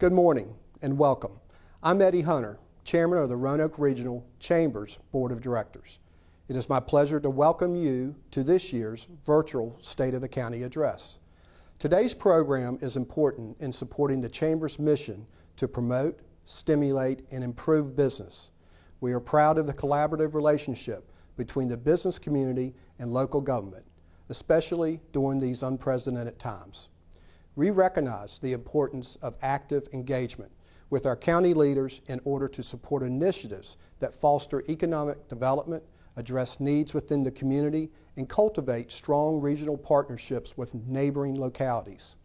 Good morning and welcome. I'm Eddie Hunter, Chairman of the Roanoke Regional Chambers Board of Directors. It is my pleasure to welcome you to this year's virtual State of the County Address. Today's program is important in supporting the Chamber's mission to promote, stimulate, and improve business. We are proud of the collaborative relationship between the business community and local government, especially during these unprecedented times. We recognize the importance of active engagement with our county leaders in order to support initiatives that foster economic development, address needs within the community, and cultivate strong regional partnerships with neighboring localities.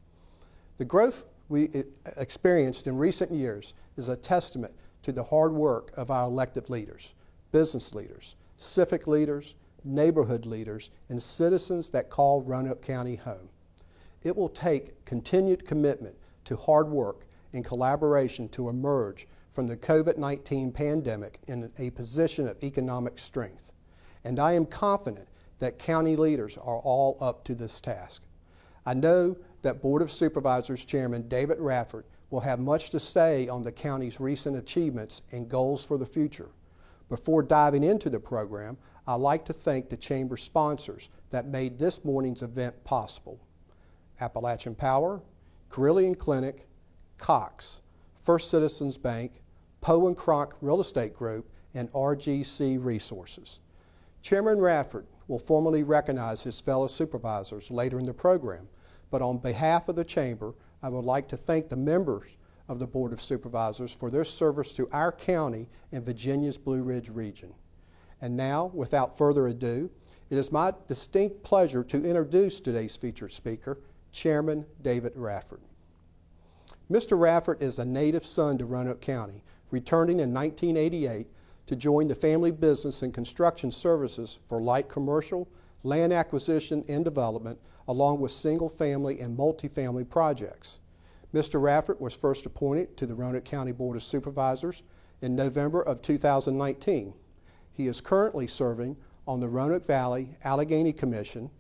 The growth we experienced in recent years is a testament to the hard work of our elected leaders, business leaders, civic leaders, neighborhood leaders, and citizens that call Roanoke County home. It will take continued commitment to hard work and collaboration to emerge from the COVID-19 pandemic in a position of economic strength. And I am confident that county leaders are all up to this task. I know that Board of Supervisors Chairman David Radford will have much to say on the county's recent achievements and goals for the future. Before diving into the program, I'd like to thank the Chamber sponsors that made this morning's event possible: Appalachian Power, Carilion Clinic, Cox, First Citizens Bank, Poe & Kroc Real Estate Group, and RGC Resources. Chairman Radford will formally recognize his fellow supervisors later in the program, but on behalf of the Chamber, I would like to thank the members of the Board of Supervisors for their service to our county and Virginia's Blue Ridge region. And now, without further ado, it is my distinct pleasure to introduce today's featured speaker, Chairman David Radford. Mr. Radford is a native son to Roanoke County, returning in 1988 to join the family business and construction services for light commercial, land acquisition and development, along with single-family and multifamily projects. Mr. Radford was first appointed to the Roanoke County Board of Supervisors in November of 2019. He is currently serving on the Roanoke Valley Allegheny Commission,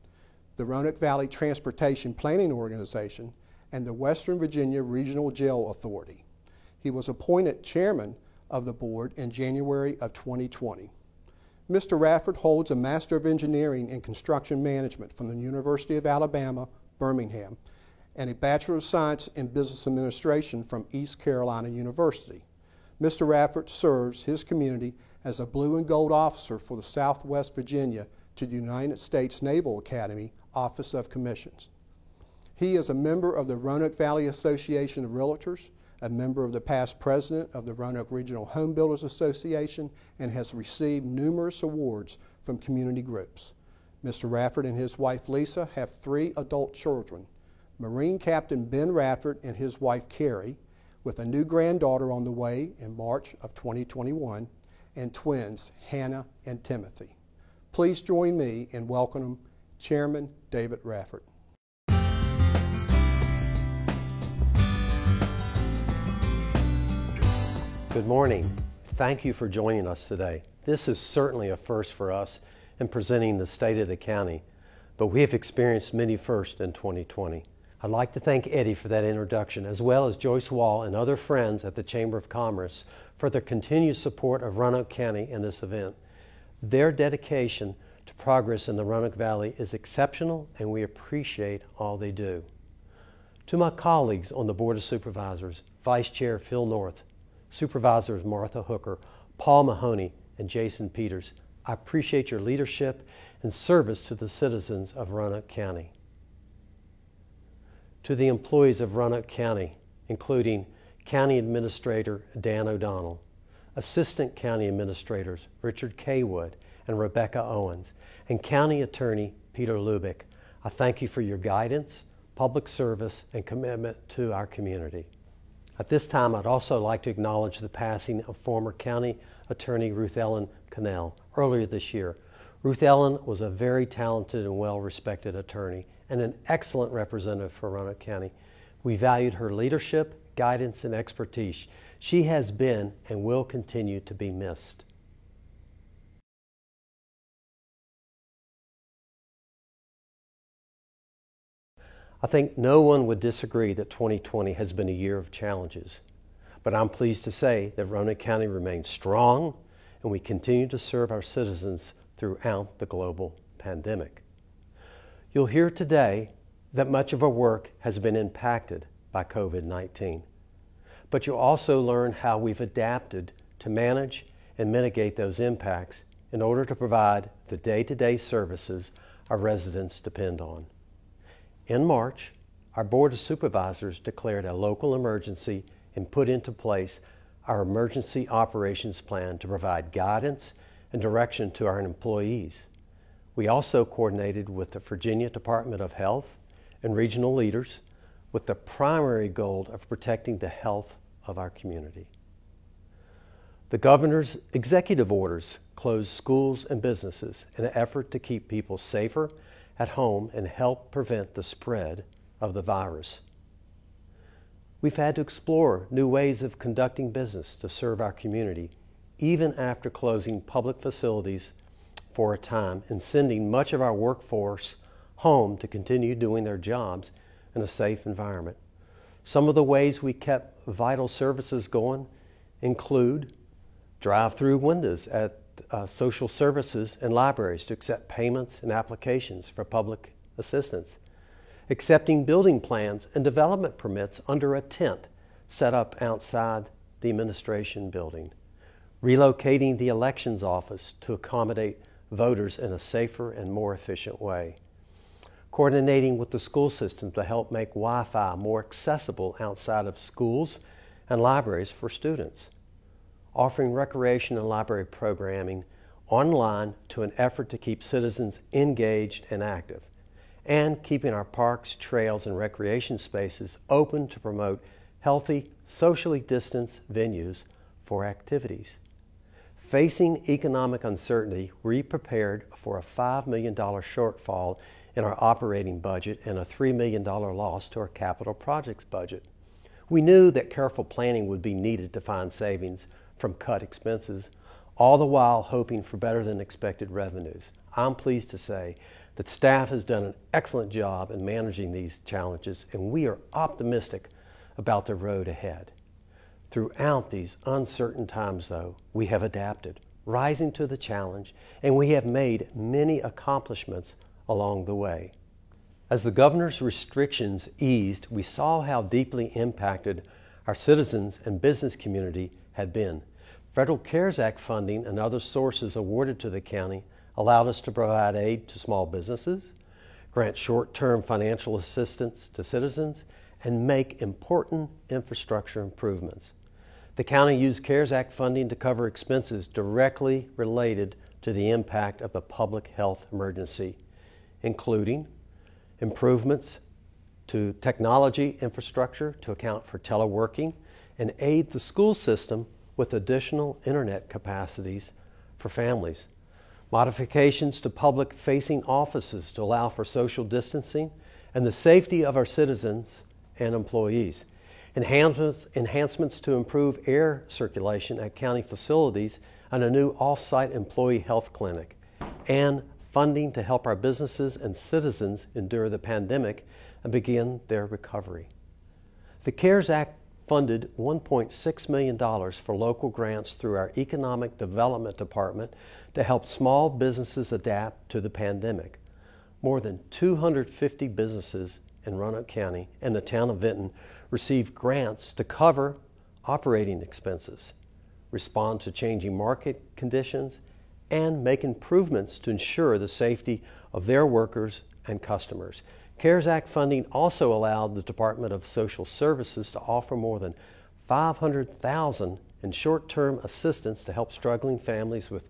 the Roanoke Valley Transportation Planning Organization, and the Western Virginia Regional Jail Authority. He was appointed chairman of the board in January of 2020. Mr. Radford holds a Master of Engineering in Construction Management from the University of Alabama, Birmingham, and a Bachelor of Science in Business Administration from East Carolina University. Mr. Radford serves his community as a Blue and Gold Officer for the Southwest Virginia to the United States Naval Academy Office of Commissions. He is a member of the Roanoke Valley Association of Realtors, a member of the past president of the Roanoke Regional Home Builders Association, and has received numerous awards from community groups. Mr. Radford and his wife Lisa have 3 adult children: Marine Captain Ben Radford and his wife Carrie, with a new granddaughter on the way in March of 2021, and twins Hannah and Timothy. Please join me in welcoming Chairman David Radford. Good morning. Thank you for joining us today. This is certainly a first for us in presenting the state of the county, but we have experienced many firsts in 2020. I'd like to thank Eddie for that introduction, as well as Joyce Wall and other friends at the Chamber of Commerce for their continued support of Roanoke County in this event. Their dedication to progress in the Roanoke Valley is exceptional, and we appreciate all they do. To my colleagues on the Board of Supervisors, Vice Chair Phil North, Supervisors Martha Hooker, Paul Mahoney, and Jason Peters, I appreciate your leadership and service to the citizens of Roanoke County. To the employees of Roanoke County, including County Administrator Dan O'Donnell, Assistant County Administrators Richard K. Wood and Rebecca Owens, and County Attorney Peter Lubick, I thank you for your guidance, public service, and commitment to our community. At this time, I'd also like to acknowledge the passing of former County Attorney Ruth Ellen Cannell earlier this year. Ruth Ellen was a very talented and well-respected attorney and an excellent representative for Roanoke County. We valued her leadership, guidance, and expertise. She has been and will continue to be missed. I think no one would disagree that 2020 has been a year of challenges, but I'm pleased to say that Roanoke County remains strong and we continue to serve our citizens throughout the global pandemic. You'll hear today that much of our work has been impacted by COVID-19, but you'll also learn how we've adapted to manage and mitigate those impacts in order to provide the day-to-day services our residents depend on. In March, our Board of Supervisors declared a local emergency and put into place our Emergency Operations Plan to provide guidance and direction to our employees. We also coordinated with the Virginia Department of Health and regional leaders with the primary goal of protecting the health of our community. The governor's executive orders closed schools and businesses in an effort to keep people safer at home and help prevent the spread of the virus. We've had to explore new ways of conducting business to serve our community, even after closing public facilities for a time and sending much of our workforce home to continue doing their jobs in a safe environment. Some of the ways we kept vital services going include drive-through windows at social services and libraries to accept payments and applications for public assistance, accepting building plans and development permits under a tent set up outside the administration building, relocating the elections office to accommodate voters in a safer and more efficient way, coordinating with the school system to help make Wi-Fi more accessible outside of schools and libraries for students, offering recreation and library programming online to an effort to keep citizens engaged and active, and keeping our parks, trails, and recreation spaces open to promote healthy, socially distanced venues for activities. Facing economic uncertainty, we prepared for a $5 million shortfall in our operating budget and a $3 million loss to our capital projects budget. We knew that careful planning would be needed to find savings from cut expenses, all the while hoping for better than expected revenues. I'm pleased to say that staff has done an excellent job in managing these challenges, and we are optimistic about the road ahead. Throughout these uncertain times, though, we have adapted, rising to the challenge, and we have made many accomplishments along the way. As the governor's restrictions eased, we saw how deeply impacted our citizens and business community had been. Federal CARES Act funding and other sources awarded to the county allowed us to provide aid to small businesses, grant short-term financial assistance to citizens, and make important infrastructure improvements. The county used CARES Act funding to cover expenses directly related to the impact of the public health emergency, including improvements to technology infrastructure to account for teleworking and aid the school system with additional internet capacities for families, modifications to public-facing offices to allow for social distancing and the safety of our citizens and employees, enhancements to improve air circulation at county facilities and a new off-site employee health clinic, and funding to help our businesses and citizens endure the pandemic and begin their recovery. The CARES Act funded $1.6 million for local grants through our Economic Development Department to help small businesses adapt to the pandemic. More than 250 businesses in Roanoke County and the town of Vinton received grants to cover operating expenses, respond to changing market conditions, and make improvements to ensure the safety of their workers and customers. CARES Act funding also allowed the Department of Social Services to offer more than $500,000 in short-term assistance to help struggling families with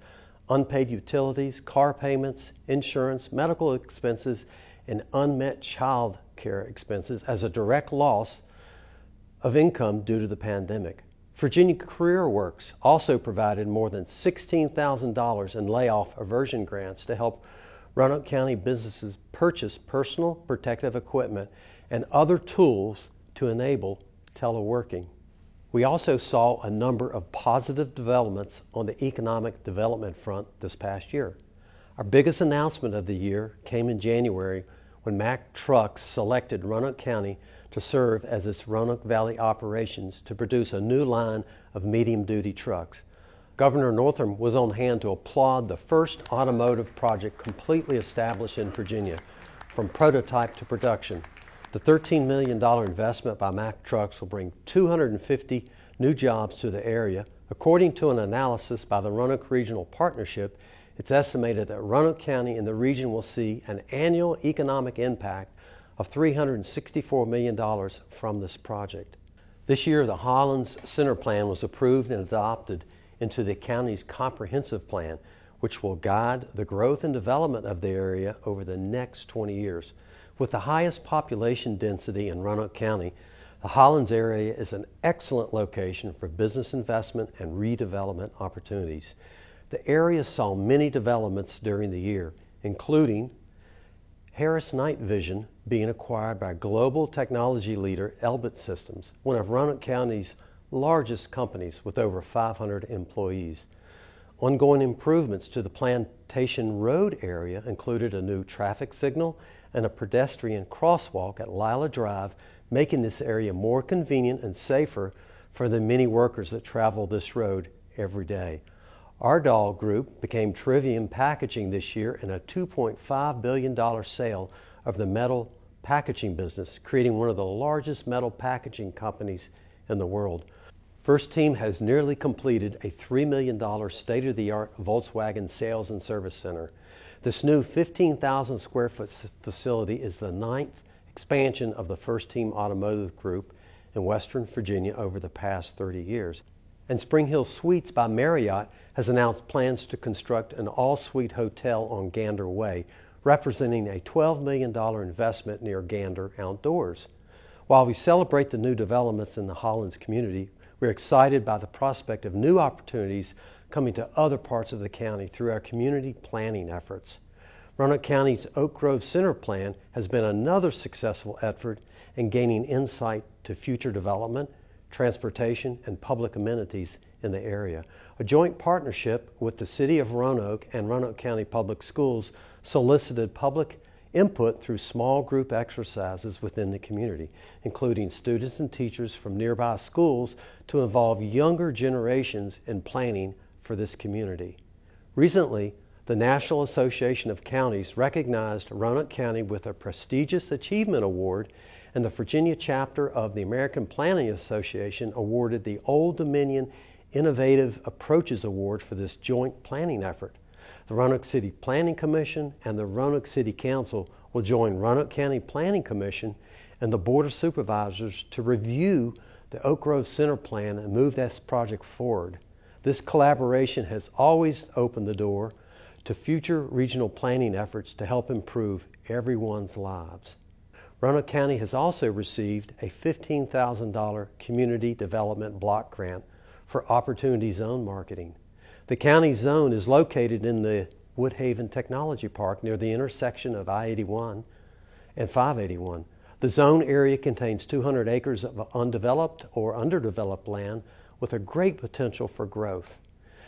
unpaid utilities, car payments, insurance, medical expenses, and unmet child care expenses as a direct loss of income due to the pandemic. Virginia Career Works also provided more than $16,000 in layoff aversion grants to help Roanoke County businesses purchase personal protective equipment and other tools to enable teleworking. We also saw a number of positive developments on the economic development front this past year. Our biggest announcement of the year came in January when Mack Trucks selected Roanoke County to serve as its Roanoke Valley operations to produce a new line of medium-duty trucks. Governor Northam was on hand to applaud the first automotive project completely established in Virginia, from prototype to production. The $13 million investment by Mack Trucks will bring 250 new jobs to the area. According to an analysis by the Roanoke Regional Partnership, it's estimated that Roanoke County and the region will see an annual economic impact of $364 million from this project. This year, the Hollins Center Plan was approved and adopted into the county's comprehensive plan, which will guide the growth and development of the area over the next 20 years. With the highest population density in Roanoke County, the Hollins area is an excellent location for business investment and redevelopment opportunities. The area saw many developments during the year, including Harris Night Vision being acquired by global technology leader Elbit Systems, one of Roanoke County's largest companies with over 500 employees. Ongoing improvements to the Plantation Road area included a new traffic signal and a pedestrian crosswalk at Lila Drive, making this area more convenient and safer for the many workers that travel this road every day. Ardagh Group became Trivium Packaging this year in a $2.5 billion sale of the metal packaging business, creating one of the largest metal packaging companies in the world. First Team has nearly completed a $3 million state-of-the-art Volkswagen sales and service center. This new 15,000 square foot facility is the 9th expansion of the First Team Automotive Group in Western Virginia over the past 30 years. And Spring Hill Suites by Marriott has announced plans to construct an all-suite hotel on Gander Way, representing a $12 million investment near Gander Outdoors. While we celebrate the new developments in the Hollins community, we're excited by the prospect of new opportunities coming to other parts of the county through our community planning efforts. Roanoke County's Oak Grove Center Plan has been another successful effort in gaining insight to future development, transportation, and public amenities in the area. A joint partnership with the City of Roanoke and Roanoke County Public Schools solicited public input through small group exercises within the community, including students and teachers from nearby schools to involve younger generations in planning for this community. Recently, the National Association of Counties recognized Roanoke County with a prestigious Achievement Award, and the Virginia chapter of the American Planning Association awarded the Old Dominion Innovative Approaches Award for this joint planning effort. The Roanoke City Planning Commission and the Roanoke City Council will join Roanoke County Planning Commission and the Board of Supervisors to review the Oak Grove Center Plan and move this project forward. This collaboration has always opened the door to future regional planning efforts to help improve everyone's lives. Roanoke County has also received a $15,000 Community Development Block Grant for Opportunity Zone marketing. The county zone is located in the Woodhaven Technology Park near the intersection of I-81 and 581. The zone area contains 200 acres of undeveloped or underdeveloped land with a great potential for growth.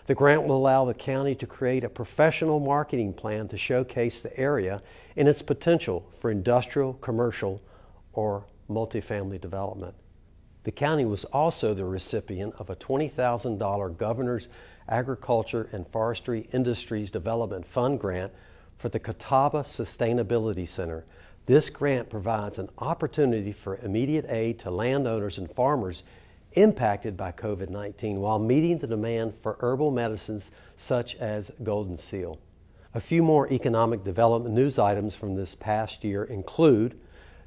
The grant will allow the county to create a professional marketing plan to showcase the area and its potential for industrial, commercial, or multifamily development. The county was also the recipient of a $20,000 Governor's Agriculture and Forestry Industries Development Fund grant for the Catawba Sustainability Center. This grant provides an opportunity for immediate aid to landowners and farmers impacted by COVID-19 while meeting the demand for herbal medicines such as Golden Seal. A few more economic development news items from this past year include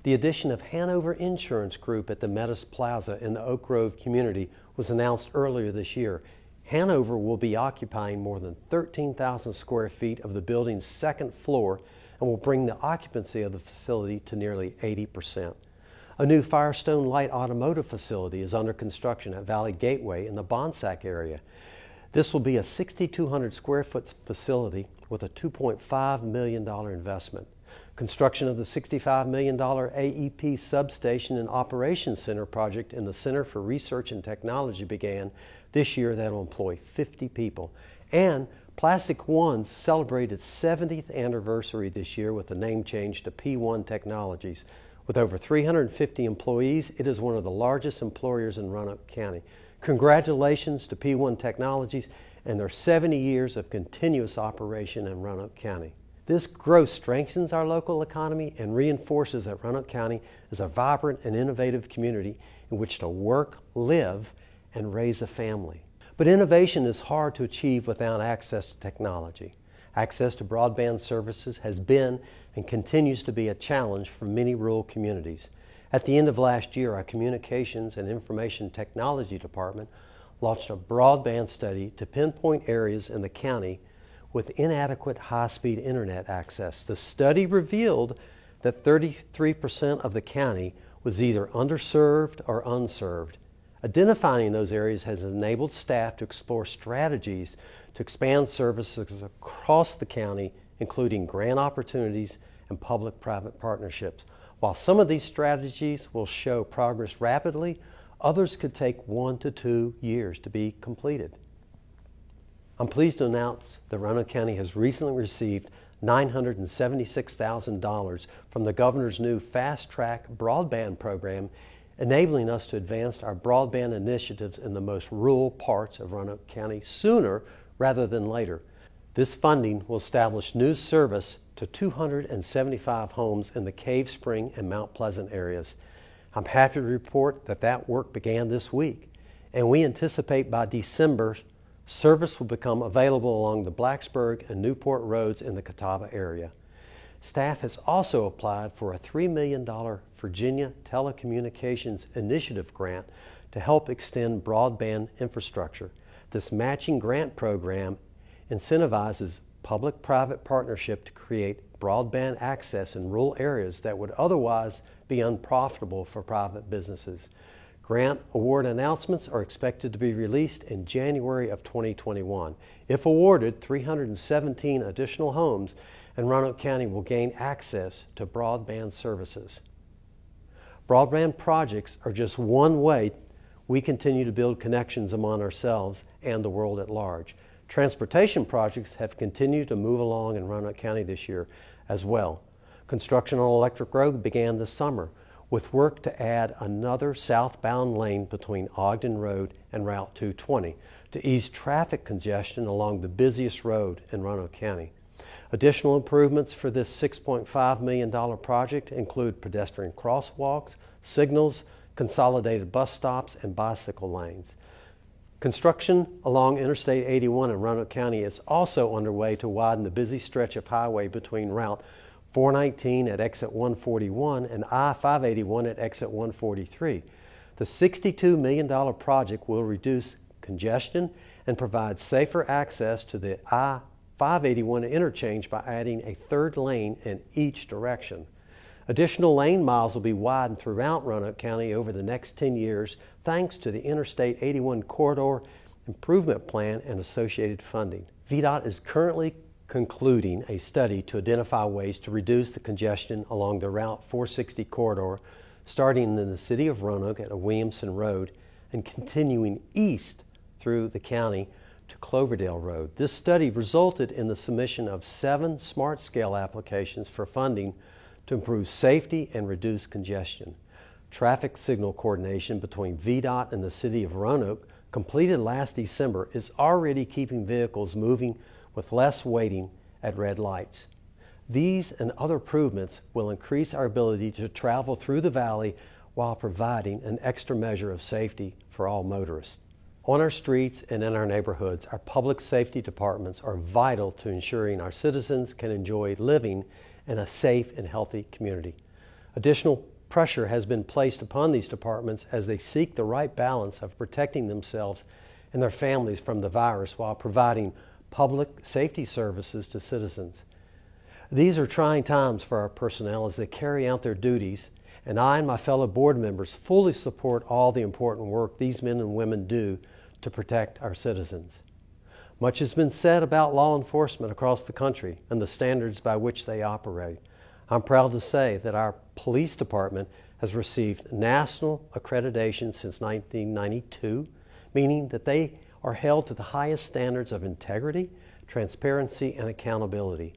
the addition of Hanover Insurance Group at the Metis Plaza in the Oak Grove community was announced earlier this year. Hanover will be occupying more than 13,000 square feet of the building's second floor and will bring the occupancy of the facility to nearly 80%. A new Firestone Light Automotive facility is under construction at Valley Gateway in the Bonsack area. This will be a 6,200 square foot facility with a $2.5 million investment. Construction of the $65 million AEP Substation and Operations Center project in the Center for Research and Technology began this year. That will employ 50 people. And Plastic One celebrated its 70th anniversary this year with the name change to P1 Technologies. With over 350 employees, it is one of the largest employers in Roanoke County. Congratulations to P1 Technologies and their 70 years of continuous operation in Roanoke County. This growth strengthens our local economy and reinforces that Roanoke County is a vibrant and innovative community in which to work, live, and raise a family. But innovation is hard to achieve without access to technology. Access to broadband services has been and continues to be a challenge for many rural communities. At the end of last year, our Communications and Information Technology Department launched a broadband study to pinpoint areas in the county with inadequate high-speed internet access. The study revealed that 33% of the county was either underserved or unserved. Identifying those areas has enabled staff to explore strategies to expand services across the county, including grant opportunities and public-private partnerships. While some of these strategies will show progress rapidly, others could take 1 to 2 years to be completed. I'm pleased to announce that Roanoke County has recently received $976,000 from the Governor's new Fast Track Broadband program, enabling us to advance our broadband initiatives in the most rural parts of Roanoke County sooner rather than later. This funding will establish new service to 275 homes in the Cave Spring and Mount Pleasant areas. I'm happy to report that that work began this week, and we anticipate by December, service will become available along the Blacksburg and Newport roads in the Catawba area. Staff has also applied for a $3 million Virginia Telecommunications Initiative grant to help extend broadband infrastructure. This matching grant program incentivizes public-private partnership to create broadband access in rural areas that would otherwise be unprofitable for private businesses. Grant award announcements are expected to be released in January of 2021. If awarded, 317 additional homes in Roanoke County will gain access to broadband services. Broadband projects are just one way we continue to build connections among ourselves and the world at large. Transportation projects have continued to move along in Roanoke County this year as well. Construction on Electric Road began this summer, with work to add another southbound lane between Ogden Road and Route 220 to ease traffic congestion along the busiest road in Roanoke County. Additional improvements for this $6.5 million project include pedestrian crosswalks, signals, consolidated bus stops, and bicycle lanes. Construction along Interstate 81 in Roanoke County is also underway to widen the busy stretch of highway between Route 419 at exit 141 and I-581 at exit 143. The $62 million project will reduce congestion and provide safer access to the I-581 interchange by adding a third lane in each direction. Additional lane miles will be widened throughout Roanoke County over the next 10 years thanks to the Interstate 81 Corridor Improvement Plan and associated funding. VDOT is currently concluding a study to identify ways to reduce the congestion along the Route 460 corridor, starting in the city of Roanoke at Williamson Road and continuing east through the county to Cloverdale Road. This study resulted in the submission of 7 smart scale applications for funding to improve safety and reduce congestion. Traffic signal coordination between VDOT and the city of Roanoke, completed last December, is already keeping vehicles moving with less waiting at red lights. These and other improvements will increase our ability to travel through the valley while providing an extra measure of safety for all motorists. On our streets and in our neighborhoods, our public safety departments are vital to ensuring our citizens can enjoy living in a safe and healthy community. Additional pressure has been placed upon these departments as they seek the right balance of protecting themselves and their families from the virus while providing public safety services to citizens. These are trying times for our personnel as they carry out their duties, and I and my fellow board members fully support all the important work these men and women do to protect our citizens. Much has been said about law enforcement across the country and the standards by which they operate. I'm proud to say that our police department has received national accreditation since 1992, meaning that they are held to the highest standards of integrity, transparency, and accountability.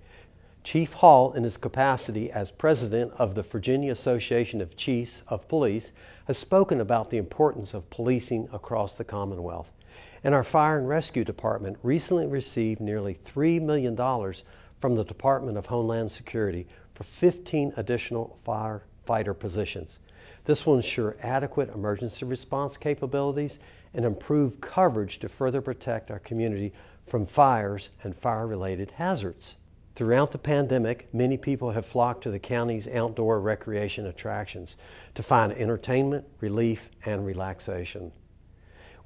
Chief Hall, in his capacity as president of the Virginia Association of Chiefs of Police, has spoken about the importance of policing across the Commonwealth. And our Fire and Rescue Department recently received nearly $3 million from the Department of Homeland Security for 15 additional firefighter positions. This will ensure adequate emergency response capabilities and improve coverage to further protect our community from fires and fire-related hazards. Throughout the pandemic, many people have flocked to the county's outdoor recreation attractions to find entertainment, relief, and relaxation.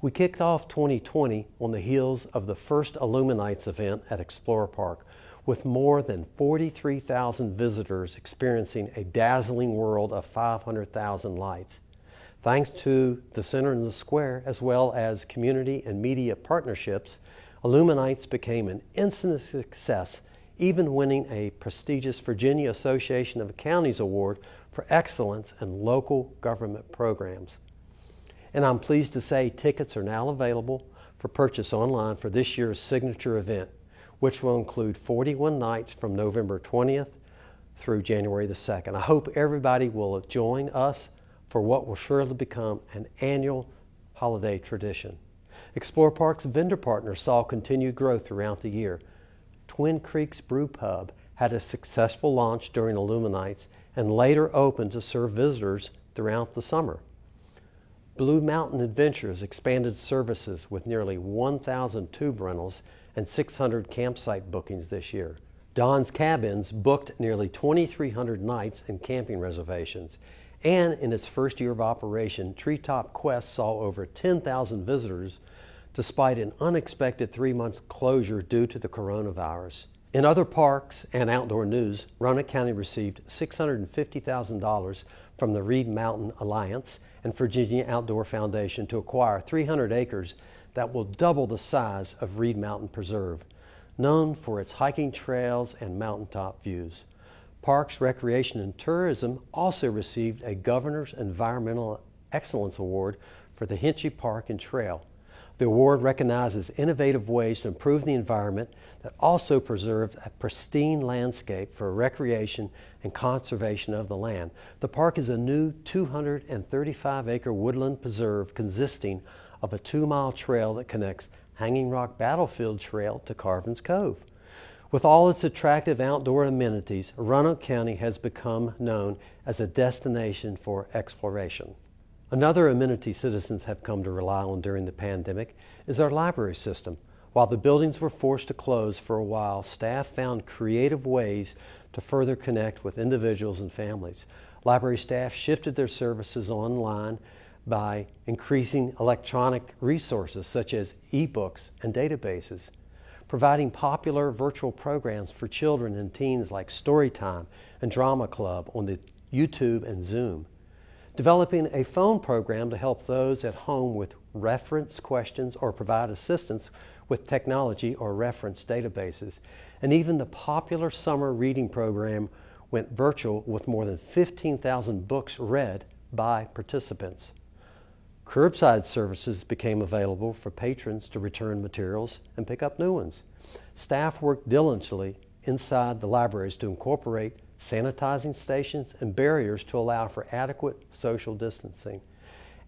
We kicked off 2020 on the heels of the first Illuminates event at Explorer Park, with more than 43,000 visitors experiencing a dazzling world of 500,000 lights. Thanks to the Center and the Square, as well as community and media partnerships, Illuminates became an instant success, even winning a prestigious Virginia Association of Counties Award for excellence in local government programs. And I'm pleased to say tickets are now available for purchase online for this year's signature event, which will include 41 nights from November 20th through January the 2nd. I hope everybody will join us for what will surely become an annual holiday tradition. Explorer Park's vendor partners saw continued growth throughout the year. Twin Creeks Brew Pub had a successful launch during Illuminates and later opened to serve visitors throughout the summer. Blue Mountain Adventures expanded services with nearly 1,000 tube rentals and 600 campsite bookings this year. Don's Cabins booked nearly 2,300 nights and camping reservations. And in its first year of operation, Treetop Quest saw over 10,000 visitors despite an unexpected 3-month closure due to the coronavirus. In other parks and outdoor news, Roanoke County received $650,000 from the Reed Mountain Alliance and Virginia Outdoor Foundation to acquire 300 acres that will double the size of Reed Mountain Preserve, known for its hiking trails and mountaintop views. Parks, Recreation, and Tourism also received a Governor's Environmental Excellence Award for the Hinchy Park and Trail. The award recognizes innovative ways to improve the environment that also preserves a pristine landscape for recreation and conservation of the land. The park is a new 235-acre woodland preserve consisting of a 2-mile trail that connects Hanging Rock Battlefield Trail to Carvin's Cove. With all its attractive outdoor amenities, Roanoke County has become known as a destination for exploration. Another amenity citizens have come to rely on during the pandemic is our library system. While the buildings were forced to close for a while, staff found creative ways to further connect with individuals and families. Library staff shifted their services online by increasing electronic resources such as e-books and databases, providing popular virtual programs for children and teens like Storytime and Drama Club on the YouTube and Zoom, developing a phone program to help those at home with reference questions or provide assistance with technology or reference databases. And even the popular summer reading program went virtual with more than 15,000 books read by participants. Curbside services became available for patrons to return materials and pick up new ones. Staff worked diligently inside the libraries to incorporate sanitizing stations and barriers to allow for adequate social distancing.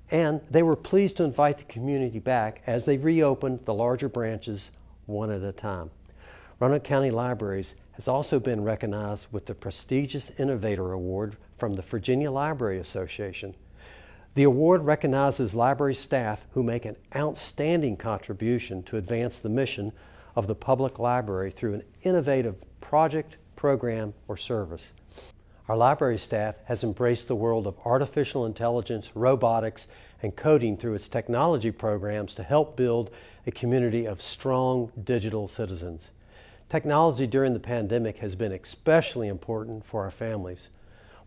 And they were pleased to invite the community back as they reopened the larger branches one at a time. Roanoke County Libraries has also been recognized with the prestigious Innovator Award from the Virginia Library Association. The award recognizes library staff who make an outstanding contribution to advance the mission of the public library through an innovative project, program, or service. Our library staff has embraced the world of artificial intelligence, robotics, and coding through its technology programs to help build a community of strong digital citizens. Technology during the pandemic has been especially important for our families.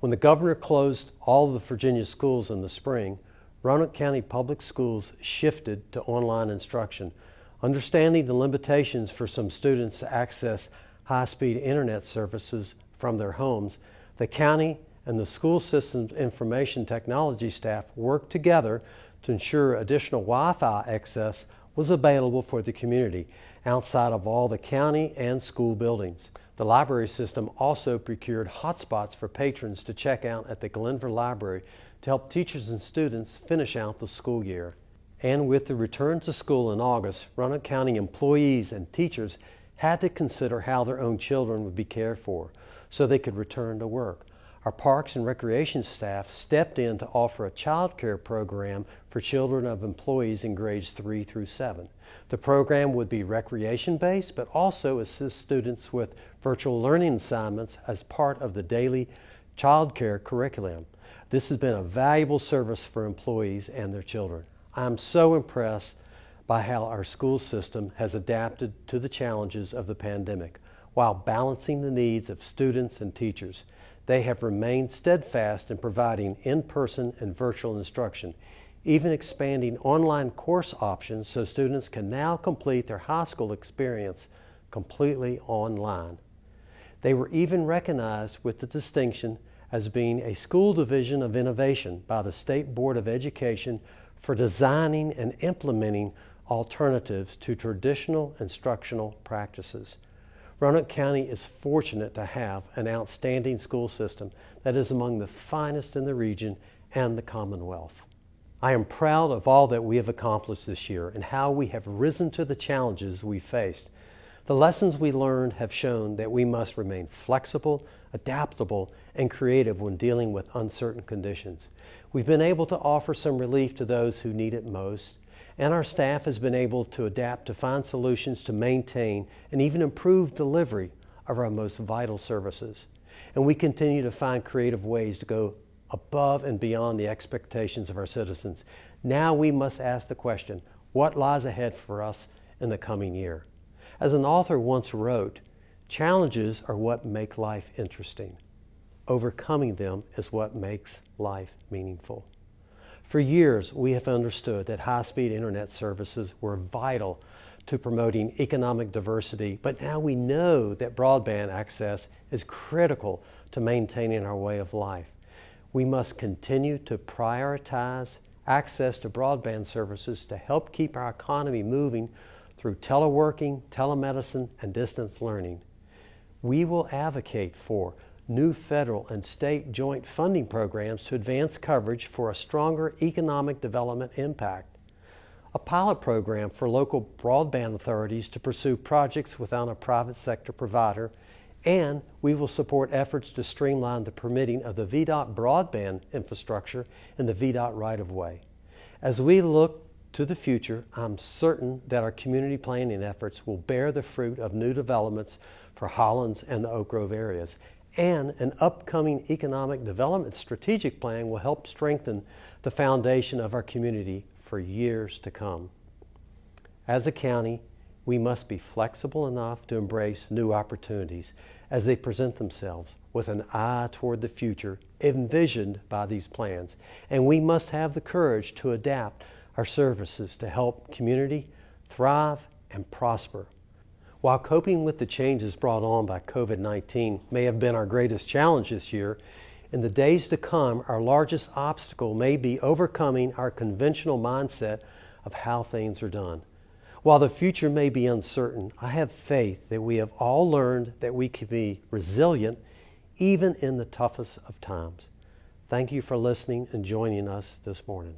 When the governor closed all of the Virginia schools in the spring, Roanoke County Public Schools shifted to online instruction. Understanding the limitations for some students to access high-speed internet services from their homes, the county and the school system's information technology staff worked together to ensure additional Wi-Fi access was available for the community outside of all the county and school buildings. The library system also procured hotspots for patrons to check out at the Glenver Library to help teachers and students finish out the school year. And with the return to school in August, Roanoke County employees and teachers had to consider how their own children would be cared for so they could return to work. Our Parks and Recreation staff stepped in to offer a child care program for children of employees in grades 3 through 7. The program would be recreation-based, but also assist students with virtual learning assignments as part of the daily child care curriculum. This has been a valuable service for employees and their children. I'm so impressed by how our school system has adapted to the challenges of the pandemic while balancing the needs of students and teachers. They have remained steadfast in providing in-person and virtual instruction, even expanding online course options so students can now complete their high school experience completely online. They were even recognized with the distinction as being a school division of innovation by the State Board of Education for designing and implementing alternatives to traditional instructional practices. Roanoke County is fortunate to have an outstanding school system that is among the finest in the region and the Commonwealth. I am proud of all that we have accomplished this year and how we have risen to the challenges we faced. The lessons we learned have shown that we must remain flexible, adaptable, and creative when dealing with uncertain conditions. We've been able to offer some relief to those who need it most, and our staff has been able to adapt to find solutions to maintain and even improve delivery of our most vital services. And we continue to find creative ways to go above and beyond the expectations of our citizens. Now we must ask the question, what lies ahead for us in the coming year? As an author once wrote, challenges are what make life interesting. Overcoming them is what makes life meaningful. For years, we have understood that high-speed internet services were vital to promoting economic diversity, but now we know that broadband access is critical to maintaining our way of life. We must continue to prioritize access to broadband services to help keep our economy moving through teleworking, telemedicine, and distance learning. We will advocate for new federal and state joint funding programs to advance coverage for a stronger economic development impact. A pilot program for local broadband authorities to pursue projects without a private sector provider, and we will support efforts to streamline the permitting of the VDOT broadband infrastructure in the VDOT right-of-way. As we look to the future, I'm certain that our community planning efforts will bear the fruit of new developments for Hollins and the Oak Grove areas, and an upcoming economic development strategic plan will help strengthen the foundation of our community for years to come. As a county, we must be flexible enough to embrace new opportunities as they present themselves with an eye toward the future envisioned by these plans, and we must have the courage to adapt our services to help community thrive and prosper. While coping with the changes brought on by COVID-19 may have been our greatest challenge this year, in the days to come, our largest obstacle may be overcoming our conventional mindset of how things are done. While the future may be uncertain, I have faith that we have all learned that we can be resilient even in the toughest of times. Thank you for listening and joining us this morning.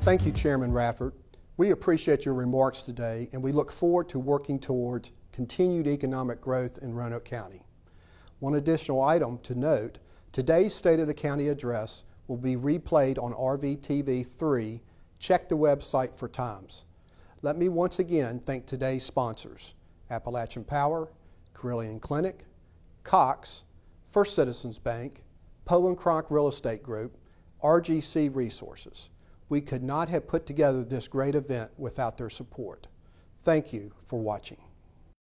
Thank you, Chairman Rafford. We appreciate your remarks today, and we look forward to working towards continued economic growth in Roanoke County. One additional item to note, today's State of the County address will be replayed on RVTV3. Check the website for times. Let me once again thank today's sponsors, Appalachian Power, Carillion Clinic, Cox, First Citizens Bank, Poe & Cronk Real Estate Group, RGC Resources. We could not have put together this great event without their support. Thank you for watching.